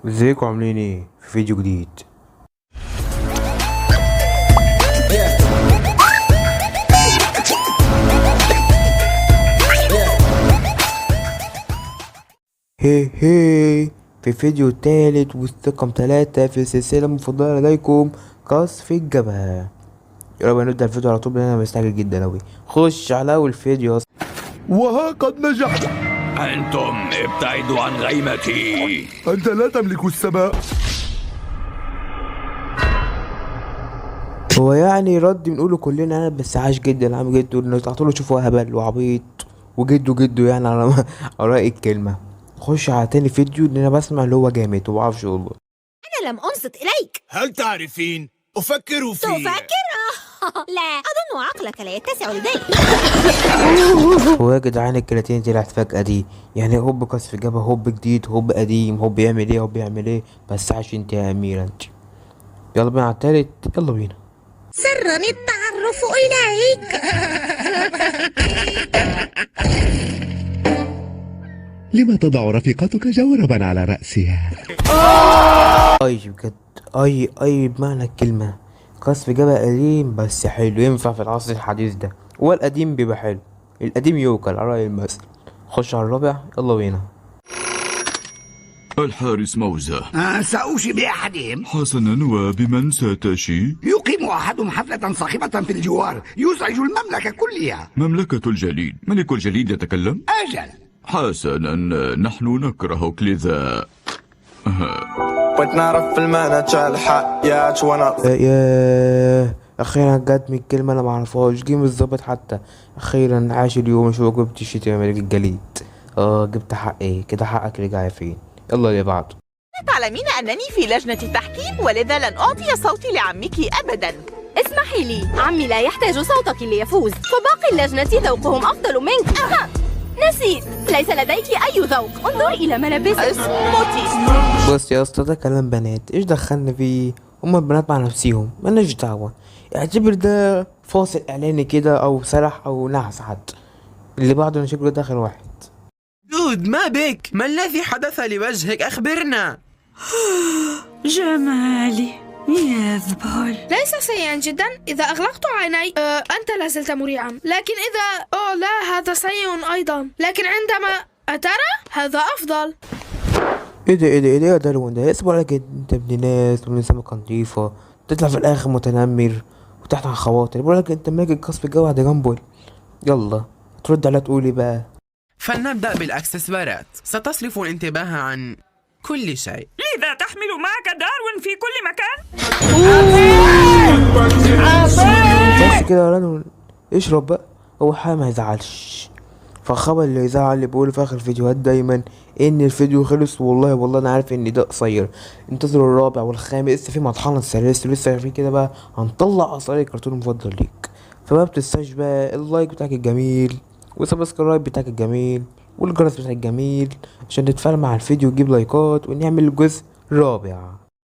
ازيكم عاملين ايه في فيديو جديد؟ هي في فيديو تالت ورقم 3 في السلسلة المفضلة لديكم، قصف الجبهة. يلا بقى نبدأ الفيديو على طول لأن انا مستعجل جدا اوي. خش على اول فيديو. وها قد نجحت. أنتم ابتعدوا عن غيمتي. أنت لا تملك السماء. هو يعني رد بنقوله كلنا انا، بس عاش جدا عم جده انه تعطوله تشوفوا هبل وعبيط وجده يعني على على رأي الكلمة. خش على تاني فيديو لان انا بسمع اللي هو جامد ومعرفش والله. أنا لم أنصت إليك. هل تعرفين؟ أفكر في لا أظن عقلك لا يتسع لذلك. هو يا جدعان الكراتين طلعت فجأة دي، يعني هوب قصف جبهة، هوب جديد، هوب قديم، هوب يعمل ايه، هوب يعمل ايه. بس عاش انت يا أميرة انت. يلا بينا على التالت، يلا بينا. سرني التعرف إليك. لما تضع رفيقتك جوربا على رأسها؟ اي بجد، اي بمعنى الكلمة. قصف جبهة قديم بس حلو، ينفع في العصر الحديث ده. هو القديم بيبقى حلو، القديم يوكل على رأي المثل. خش على الرابع، يلا بينا. الحارس موزة. سأوشي بأحدهم. حسنا، وبمن ستشي؟ يقيم أحدهم حفلة صاخبة في الجوار يزعج المملكة كلها. مملكة الجليد. ملك الجليد يتكلم؟ أجل. حسنا، نحن نكرهك لذا. وتنعرف المعنى تاع الحياة وانا ياه، اخيرا جت من الكلمة انا معرفهاش، جيم الظابط حتى. اخيرا عاش اليوم، شو جبت الشتاء يا ملك الجليد. جبت حقي كده، حقك رجع فين. يلا اللي بعده. تعلمين أنني في لجنة التحكيم، ولذا لن أعطي صوتي لعمك أبدا. اسمحي لي، عمي لا يحتاج صوتك ليفوز، فباقي اللجنة ذوقهم أفضل منك. نسيت، ليس لديك أي ذوق، انظر إلى ملابسك. اسمتي. بص يا اسطى، ده كلام بنات، ايش دخلنا فيه؟ هما البنات مع نفسيهم، مالناش دعوة. اعتبر ده فاصل اعلاني كده، او سرح او نحس حتى. اللي بعده انا شكله ده اخر واحد. دود، ما بك؟ ما الذي حدث لوجهك؟ أخبرنا. جمالي يذبل. ليس سيئا جدا إذا أغلقت عيني. أنت لازلت مريعا، لكن إذا لا، هذا سيء أيضا، لكن عندما أترى هذا أفضل. ايه ده يا دلوون ده؟ اسمه عليك انت ابن ناس ومن سمكة نضيفة، تطلع في الاخر متنمر وتحت عن خواطر. بقولك انت ماجد قصف الجو ده جنبل. يلا ترد على تقولي بقى. فلنبدأ بالأكسسوارات. ستصرف الانتباه عن كل شيء. لذا تحمل معك داروين في كل مكان. بس كده يا رانو، اشرب بقى. هو حاجة ما يزعلش، فالخبر اللي يزعل اللي بيقوله في اخر الفيديوهات دايما ان الفيديو خلص. والله انا عارف ان ده قصير، انتظروا الرابع والخامس، لسه في مطحنة السلاسل، لسه في كده بقى هنطلع اسرار الكرتون المفضل ليك. فما بتنساش بقى اللايك بتاعك الجميل والسبسكرايب بتاعك الجميل والجرس بتاعك الجميل عشان تتفاعل مع الفيديو وتجيب لايكات ونعمل الجزء الرابع.